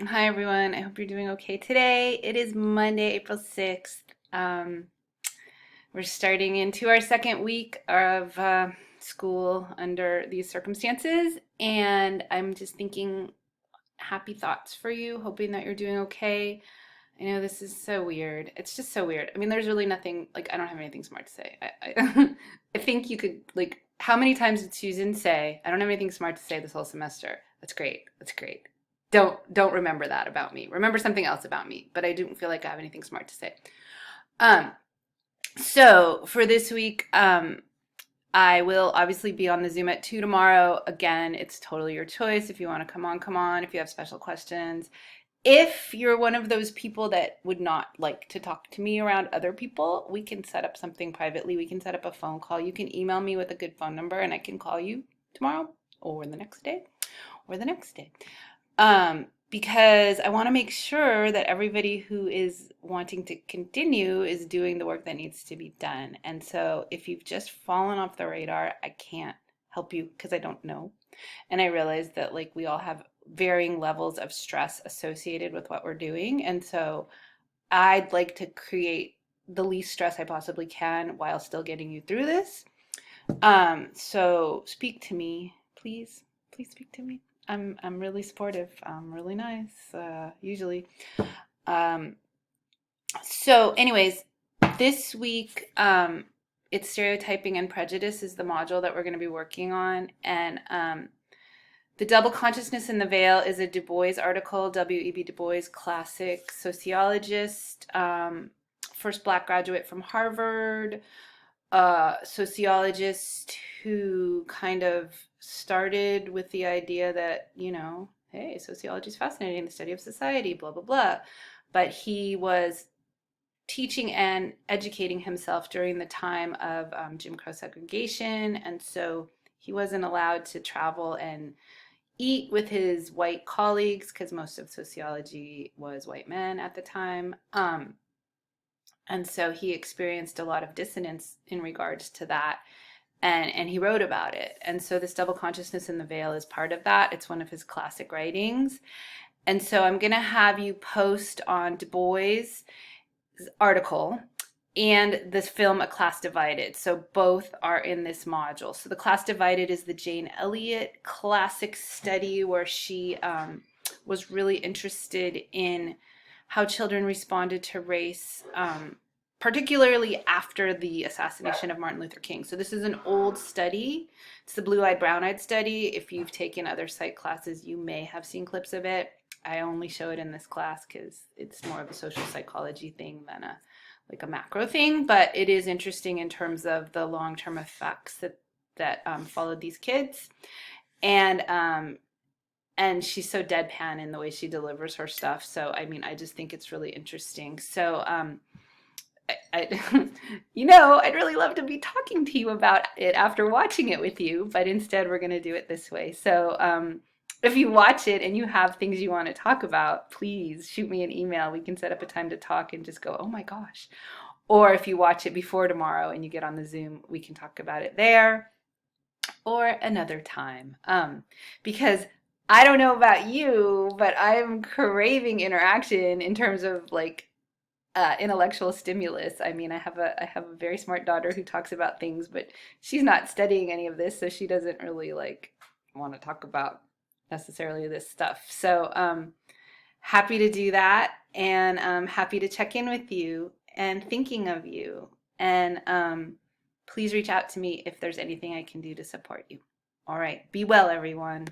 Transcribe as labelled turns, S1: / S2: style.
S1: Hi everyone. I hope you're doing okay today. It is Monday, April 6th. We're starting into our second week of school under these circumstances, and I'm just thinking happy thoughts for you, hoping that you're doing okay. I know this is so weird. It's just so weird. I mean, there's really nothing, like, I don't have anything smart to say. I think you could, like, how many times did Susan say, I don't have anything smart to say this whole semester? That's great. That's great. Don't remember that about me. Remember something else about me, but I don't feel like I have anything smart to say. Um, so for this week, I will obviously be on the Zoom at 2 tomorrow. Again, it's totally your choice. If you want to come on, come on. If you have special questions, if you're one of those people that would not like to talk to me around other people, we can set up something privately. We can set up a phone call. You can email me with a good phone number and I can call you tomorrow or the next day or the next day. Because I want to make sure that everybody who is wanting to continue is doing the work that needs to be done. And so if you've just fallen off the radar, I can't help you because I don't know. And I realize that like we all have varying levels of stress associated with what we're doing. And so I'd like to create the least stress I possibly can while still getting you through this. So speak to me, please. Please speak to me. I'm really supportive. I'm really nice, usually. Um, so anyways, this week, it's stereotyping and prejudice is the module that we're going to be working on. And the Double Consciousness in the Veil is a Du Bois article, W.E.B. Du Bois, classic sociologist, first black graduate from Harvard, sociologist who kind of started with the idea that, hey, sociology is fascinating, the study of society, blah, blah, blah. But he was teaching and educating himself during the time of Jim Crow segregation. And so he wasn't allowed to travel and eat with his white colleagues because most of sociology was white men at the time. And so he experienced a lot of dissonance in regards to that. And he wrote about it. And so this double consciousness in the veil is part of that. It's one of his classic writings. And so I'm going to have you post on Du Bois' article and this film A Class Divided. So both are in this module. So The Class Divided is the Jane Elliott classic study where she was really interested in how children responded to race, particularly after the assassination of Martin Luther King. So this is an old study. It's the Blue-Eyed, Brown-Eyed study. If you've taken other psych classes, you may have seen clips of it. I only show it in this class because it's more of a social psychology thing than a macro thing, but it is interesting in terms of the long-term effects that followed these kids. And she's so deadpan in the way she delivers her stuff. So I mean, I just think it's really interesting. So I I'd really love to be talking to you about it after watching it with you, but instead we're going to do it this way. So if you watch it and you have things you want to talk about, please shoot me an email. We can set up a time to talk and just go, oh my gosh. Or if you watch it before tomorrow and you get on the Zoom, we can talk about it there or another time. Because I don't know about you, but I'm craving interaction in terms of like intellectual stimulus. I mean, I have a very smart daughter who talks about things, but she's not studying any of this, so she doesn't really like want to talk about necessarily this stuff. So happy to do that, and happy to check in with you and thinking of you. And please reach out to me if there's anything I can do to support you. All right, be well, everyone.